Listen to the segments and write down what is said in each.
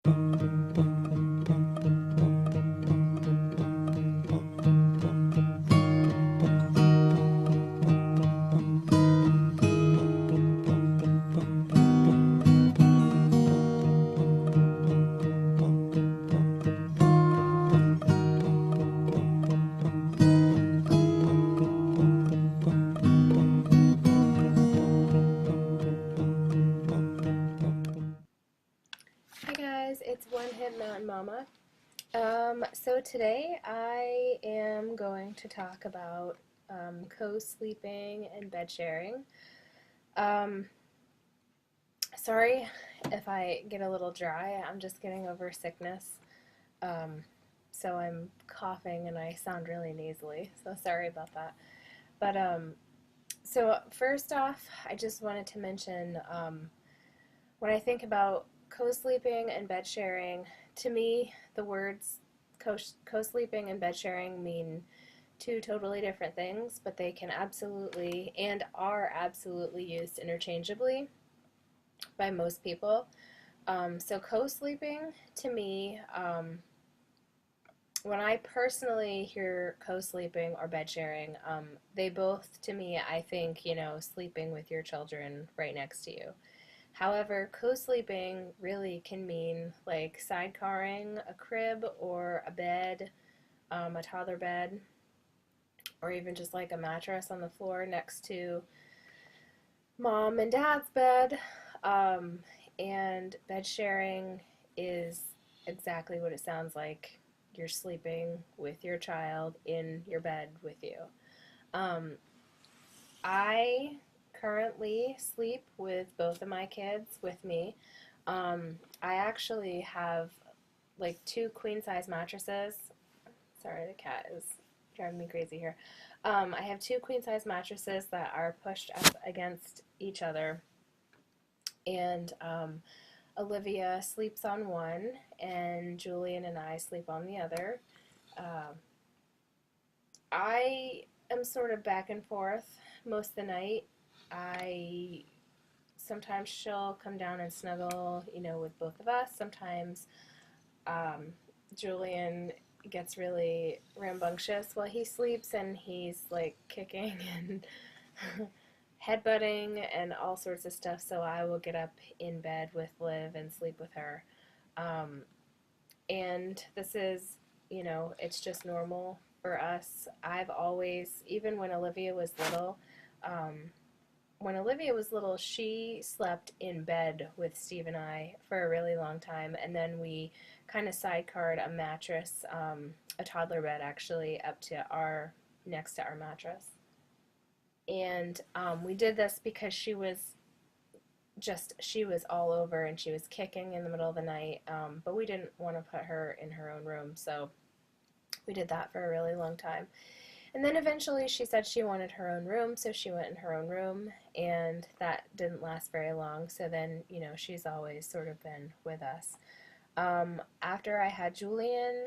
Hi guys, it's OneHipMountianMama. So today I am going to talk about co-sleeping and bed sharing. Um, Sorry if I get a little dry, I'm just getting over sickness. Um, so I'm coughing and I sound really nasally, so sorry about that. But so first off, I just wanted to mention when I think about co-sleeping and bed sharing, to me, the words co-sleeping and bed sharing mean two totally different things, but they can absolutely and are absolutely used interchangeably by most people. So co-sleeping, to me, when I personally hear co-sleeping or bed sharing, they both, to me, I think, sleeping with your children right next to you. However, co-sleeping really can mean like sidecarring a crib or a bed, a toddler bed, or even just like a mattress on the floor next to mom and dad's bed. Um, and bed sharing is exactly what it sounds like. You're sleeping with your child in your bed with you. Um, I currently sleep with both of my kids with me. I actually have like two queen size mattresses. Sorry, the cat is driving me crazy here. I have two queen size mattresses that are pushed up against each other, and Olivia sleeps on one, and Julian and I sleep on the other. Um, I am sort of back and forth most of the night. I Sometimes she'll come down and snuggle, with both of us. Sometimes um, Julian gets really rambunctious while he sleeps, and he's like kicking and headbutting and all sorts of stuff. So I will get up in bed with Liv and sleep with her. Um, and this is, it's just normal for us. I've always, even um, when Olivia was little, she slept in bed with Steve and I for a really long time, and then we kind of sidecarred a mattress, a toddler bed actually, up to our next to our mattress. And we did this because she was all over and she was kicking in the middle of the night, but we didn't want to put her in her own room, so we did that for a really long time. And then eventually she said she wanted her own room, so she went in her own room, and that didn't last very long. So then, she's always sort of been with us. After I had Julian,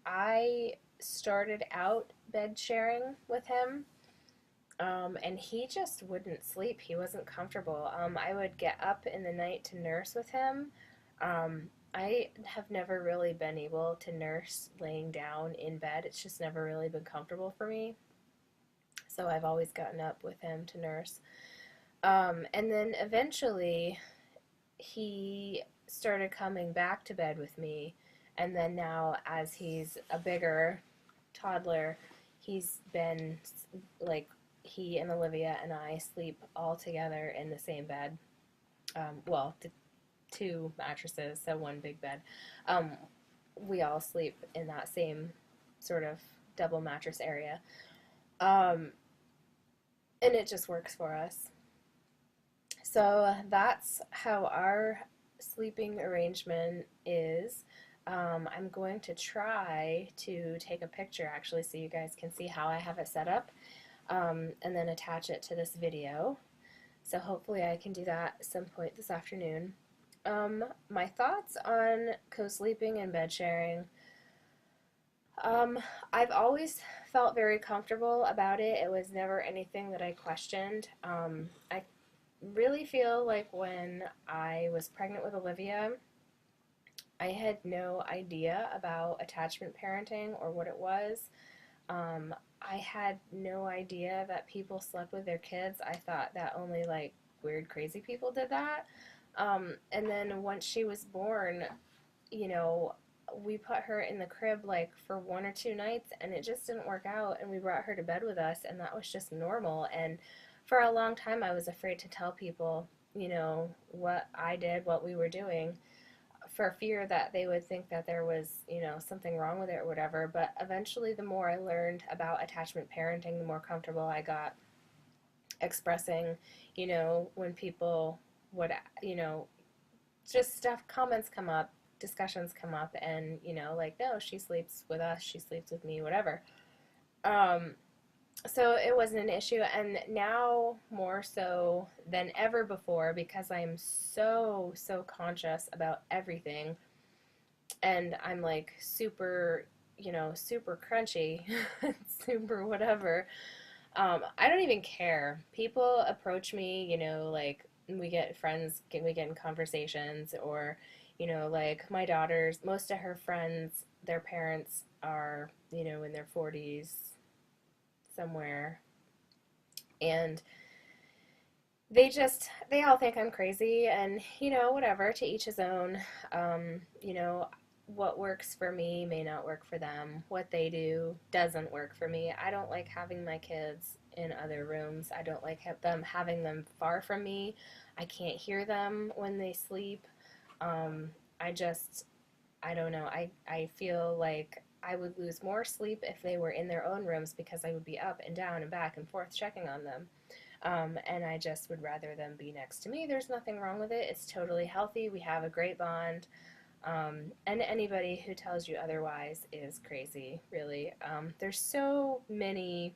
I started out bed sharing with him, and he just wouldn't sleep. He wasn't comfortable. I would get up in the night to nurse with him. I have never really been able to nurse laying down in bed. It's just never really been comfortable for me. So I've always gotten up with him to nurse. And then eventually he started coming back to bed with me. And then now, as he's a bigger toddler, he's been like, he and Olivia and I sleep all together in the same bed. Well, two mattresses, so one big bed. Um, we all sleep in that same sort of double mattress area. Um, and it just works for us. So that's how our sleeping arrangement is. I'm going to try to take a picture actually so you guys can see how I have it set up, and then attach it to this video. So hopefully I can do that at some point this afternoon. My thoughts on co-sleeping and bed sharing. Um, I've always felt very comfortable about it. It was never anything that I questioned. I really feel like when I was pregnant with Olivia, I had no idea about attachment parenting or what it was. I had no idea that people slept with their kids. I thought that only like weird, crazy people did that. And then once she was born, you know, we put her in the crib like for 1 or 2 nights and it just didn't work out. And we brought her to bed with us, and that was just normal. And for a long time, I was afraid to tell people, what I did, what we were doing, for fear that they would think that there was, something wrong with it or whatever. But eventually, the more I learned about attachment parenting, the more comfortable I got expressing, when people would, you know, just stuff, comments come up, discussions come up, and, like, no, she sleeps with us, she sleeps with me, whatever. Um, so it wasn't an issue, and now more so than ever before, because I'm so conscious about everything, and I'm like super, super crunchy, super whatever. I don't even care. People approach me, like we get friends, we get in conversations, or, like my daughter's, most of her friends, their parents are, in their 40s somewhere, and they all think I'm crazy, and, whatever, to each his own. What works for me may not work for them. What they do doesn't work for me. I don't like having my kids in other rooms. I don't like having them far from me. I can't hear them when they sleep. Um, I just, I don't know. I feel like I would lose more sleep if they were in their own rooms, because I would be up and down and back and forth checking on them. And I just would rather them be next to me. There's nothing wrong with it. It's totally healthy. We have a great bond. And anybody who tells you otherwise is crazy, really. There's so many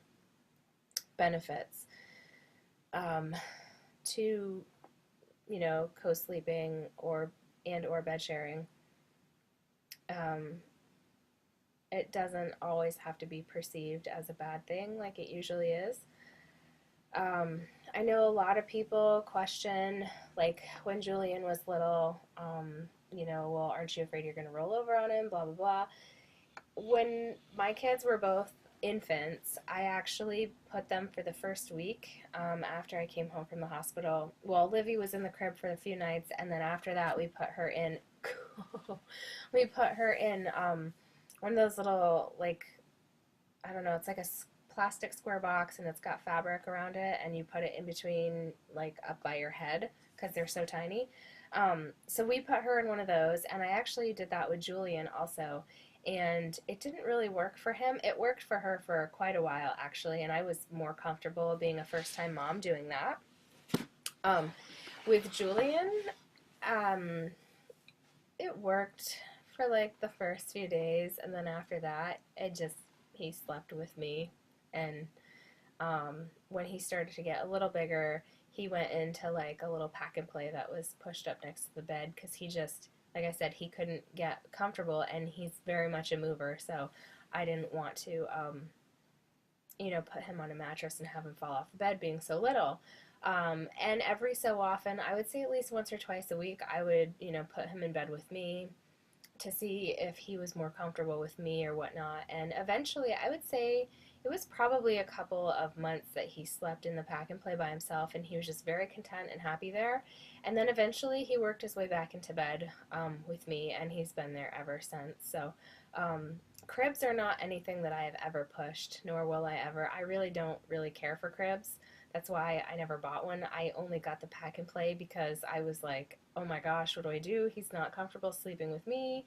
benefits um, to, co-sleeping or bed sharing. Um, it doesn't always have to be perceived as a bad thing like it usually is. Um, I know a lot of people question, like when Julian was little, well, aren't you afraid you're going to roll over on him, blah, blah, blah. When my kids were both infants, I actually put them for the first week after I came home from the hospital. Well, Livy was in the crib for a few nights, and then after that, we put her in. One of those little, like, I don't know, it's like a plastic square box, and it's got fabric around it, and you put it in between, like, up by your head, because they're so tiny. So we put her in one of those, and I actually did that with Julian also, and it didn't really work for him. It worked for her for quite a while, actually, and I was more comfortable being a first-time mom doing that. Um, with Julian, um, it worked for like the first few days, and then after that, he slept with me, and when he started to get a little bigger, he went into like a little pack and play that was pushed up next to the bed, because he just, like I said, he couldn't get comfortable, and he's very much a mover, so I didn't want to, put him on a mattress and have him fall off the bed being so little. And every so often, I would say at least once or twice a week, I would, put him in bed with me to see if he was more comfortable with me or whatnot. And eventually, I would say it was probably a couple of months that he slept in the pack and play by himself, and he was just very content and happy there. And then eventually, he worked his way back into bed with me, and he's been there ever since. So, cribs are not anything that I have ever pushed, nor will I ever. I really don't really care for cribs. That's why I never bought one. I only got the pack and play because I was like, oh my gosh, what do I do? He's not comfortable sleeping with me.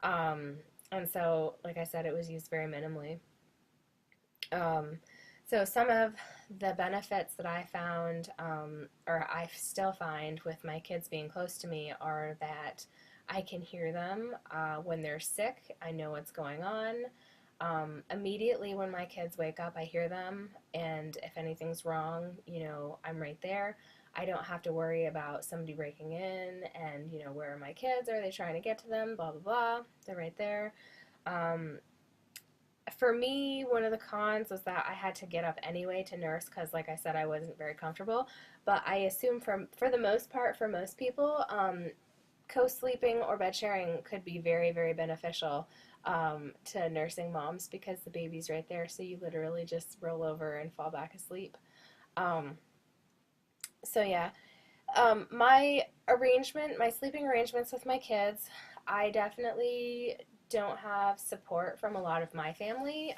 Um, and so, like I said, it was used very minimally. Um, so some of the benefits that I found, or I still find with my kids being close to me, are that I can hear them when they're sick. I know what's going on. Immediately when my kids wake up, I hear them, and if anything's wrong, I'm right there. I don't have to worry about somebody breaking in and, where are my kids? Are they trying to get to them? Blah, blah, blah. They're right there. Um, for me, one of the cons was that I had to get up anyway to nurse because, like I said, I wasn't very comfortable. But I assume for the most part, for most people, co-sleeping or bed sharing could be very, very beneficial to nursing moms because the baby's right there, so you literally just roll over and fall back asleep. Um, so yeah, my sleeping arrangements with my kids, I definitely don't have support from a lot of my family.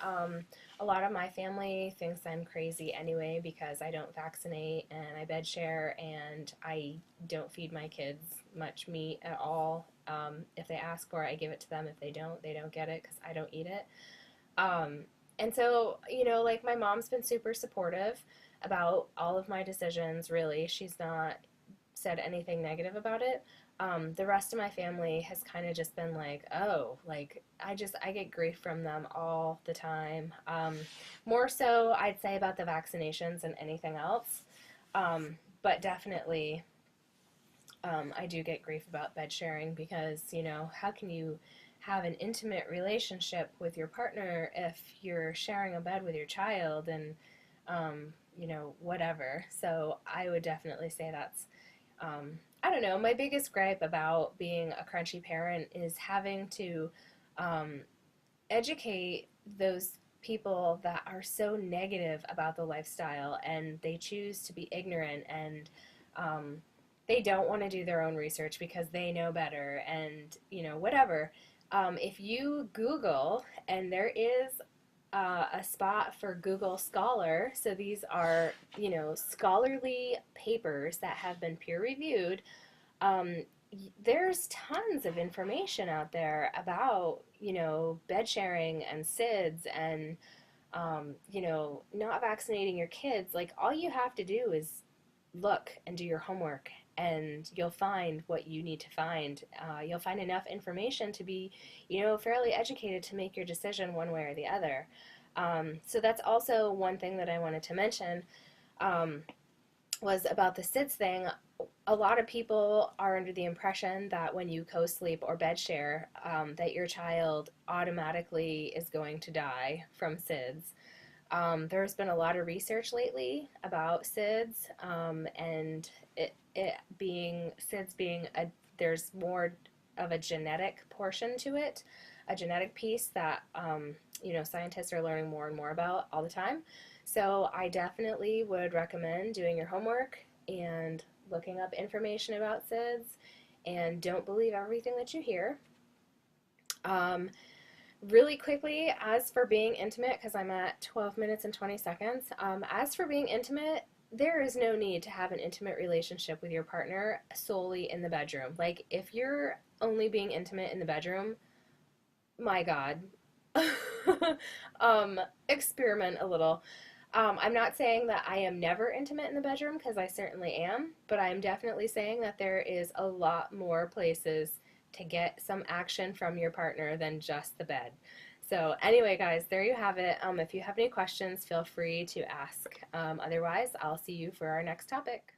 A lot of my family thinks I'm crazy anyway because I don't vaccinate and I bed share and I don't feed my kids much meat at all. If they ask for it, I give it to them. If they don't get it because I don't eat it. Um, and so, like my mom's been super supportive about all of my decisions, really. She's not said anything negative about it. The rest of my family has kind of just been like, oh, like I get grief from them all the time. More so, I'd say about the vaccinations than anything else. But definitely, I do get grief about bed sharing because, how can you have an intimate relationship with your partner if you're sharing a bed with your child and, whatever. So I would definitely say that's I don't know. My biggest gripe about being a crunchy parent is having to um, educate those people that are so negative about the lifestyle and they choose to be ignorant and um, they don't want to do their own research because they know better and, whatever. If you Google, and there is a spot for Google Scholar. So these are, scholarly papers that have been peer reviewed. Um, there's tons of information out there about, bed sharing and SIDS and, not vaccinating your kids. Like, all you have to do is look and do your homework. And you'll find what you need to find. You'll find enough information to be, fairly educated to make your decision one way or the other. So that's also one thing that I wanted to mention um, was about the SIDS thing. A lot of people are under the impression that when you co-sleep or bed share, that your child automatically is going to die from SIDS. There's been a lot of research lately about SIDS, and it being SIDS being there's more of a genetic portion to it, a genetic piece that scientists are learning more and more about all the time. So I definitely would recommend doing your homework and looking up information about SIDS, and don't believe everything that you hear. Um, Really quickly, as for being intimate, because I'm at 12 minutes and 20 seconds, as for being intimate, there is no need to have an intimate relationship with your partner solely in the bedroom. Like, if you're only being intimate in the bedroom, my God, experiment a little. I'm not saying that I am never intimate in the bedroom, because I certainly am, but I'm definitely saying that there is a lot more places to get some action from your partner than just the bed. So anyway, guys, there you have it. If you have any questions, feel free to ask. Otherwise, I'll see you for our next topic.